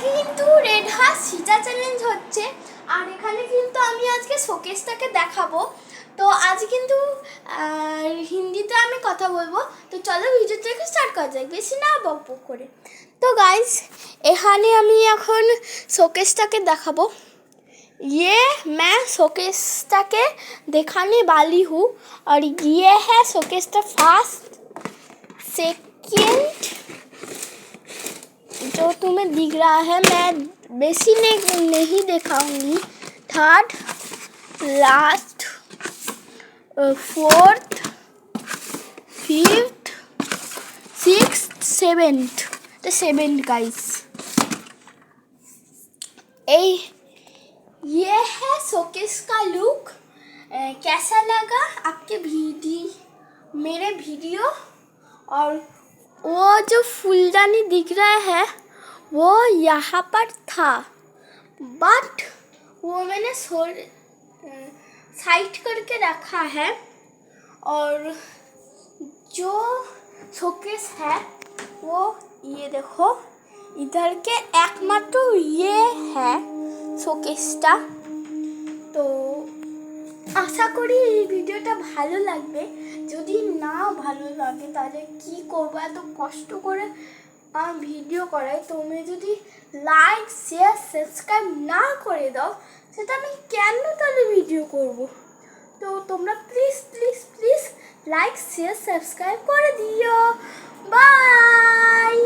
আজকে কিন্তু red heart সিজা চ্যালেঞ্জ হচ্ছে, আর এখানে কিন্তু আমি আজকে শোকেসটাকে দেখাবো। তো আজ কিন্তু হিন্দিতে আমি কথা বলবো। তো চলো ভিডিওটাকে স্টার্ট করা যাক, বেশি না বকবক করে। তো গাইস, এখানে আমি এখন শোকেসটাকে দেখাবো। ये मैं शोकेसটাকে दिखाने वाली हूँ और ये है शोकेस का फर्स्ट सेकेंड जो तुम्हें दिख रहा है। मैं बेसी नहीं दिखाऊंगी। Third, last, fourth, fifth, sixth, seventh. तो सेवेंथ गाइस, ये है शोकेस का लुक। कैसा लगा आपके मेरे वीडियो? और वो जो फूलदानी दिख रहा है वो यहाँ पर था, बट वो मैंने साइड करके रखा है। और जो शोकेस है वो ये देखो, इधर के एकमात्र ये है শোকেসটা। তো আশা করি এই ভিডিওটা ভালো লাগবে। যদি না ভালো লাগে তাহলে কি করবো, এত কষ্ট করে আমার ভিডিও করাই, তুমি যদি লাইক শেয়ার সাবস্ক্রাইব না করে দাও সেটা আমি কেন তাহলে ভিডিও করব। তো তোমরা please please please like share subscribe করে দিও। বাই।